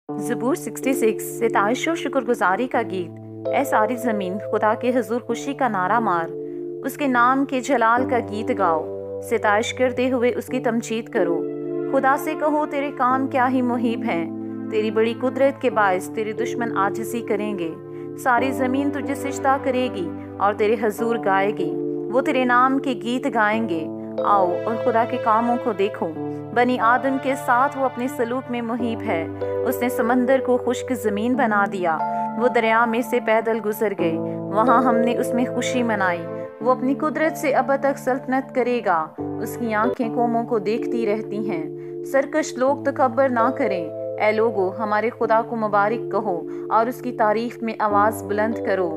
ज़बूर 66 सिताइश और शुक्रगुजारी का गीत। ऐ सारी ज़मीन खुदा के हुजूर खुशी का नारा मार, उसके नाम के जलाल का गीत गाओ, सिताइश करते हुए उसकी तमजीद करो। खुदा से कहो तेरे काम क्या ही मुहीब हैं, तेरी बड़ी कुदरत के बायस तेरे दुश्मन आजिज़ी करेंगे। सारी ज़मीन तुझे सिजदा करेगी और तेरे हुजूर गाएगी, वो तेरे नाम के गीत गाएंगे। आओ और खुदा के कामों को देखो, बनी आदम के साथ वो अपने सलूक में मुहीब है। उसने समंदर को खुश्क ज़मीन बना दिया, वो दरिया में से पैदल गुजर गए, वहाँ हमने उसमें खुशी मनाई। वो अपनी कुदरत से अब तक सल्तनत करेगा, उसकी आंखें कौमों को देखती रहती हैं। सरकश लोग तकब्बर ना करें, ऐ लोगो हमारे खुदा को मुबारक कहो और उसकी तारीफ में आवाज़ बुलंद करो।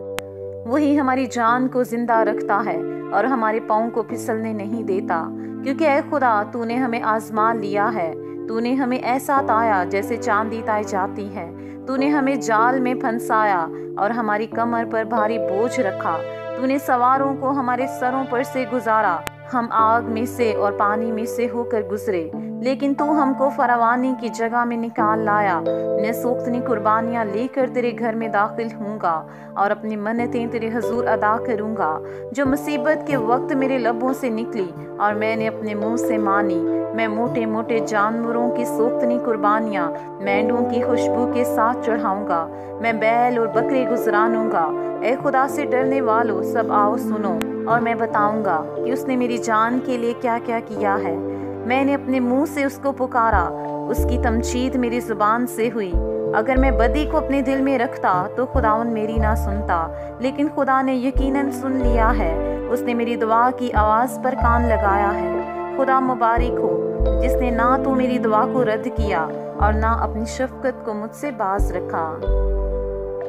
वही हमारी जान को जिंदा रखता है और हमारे पाँव को फिसलने नहीं देता, क्योंकि ऐ खुदा तूने हमें आजमा लिया है। तूने हमें ऐसा ताया जैसे चांदी ताई जाती है, तूने हमें जाल में फंसाया और हमारी कमर पर भारी बोझ रखा। तूने सवारों को हमारे सरों पर से गुजारा, हम आग में से और पानी में से होकर गुजरे, लेकिन तू हमको फरावानी की जगह में निकाल लाया। मैं सोख्तनी कुर्बानियाँ लेकर तेरे घर में दाखिल होऊंगा और अपनी मन्नतें तेरे हुजूर अदा करूंगा। जो मुसीबत के वक्त मेरे लबों से निकली और मैंने अपने मुंह से मानी, मैं मोटे मोटे जानवरों की सोख्तनी कुर्बानियाँ मेंढों की खुशबू के साथ चढ़ाऊंगा। मैं बैल और बकरे गुजरानूंगा। ए खुदा से डरने वालों सब आओ सुनो, और मैं बताऊंगा कि उसने मेरी जान के लिए क्या क्या किया है। मैंने अपने मुंह से उसको पुकारा, उसकी तमजीद मेरी जुबान से हुई। अगर मैं बदी को अपने दिल में रखता तो खुदावन मेरी ना सुनता, लेकिन खुदा ने यकीनन सुन लिया है। उसने मेरी दुआ की आवाज़ पर कान लगाया है। खुदा मुबारक हो जिसने ना तो मेरी दुआ को रद्द किया और ना अपनी शफकत को मुझसे बाज रखा।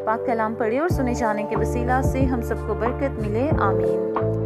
पाक कलाम पढ़े और सुने जाने के वसीला से हम सबको बरकत मिले, आमीन।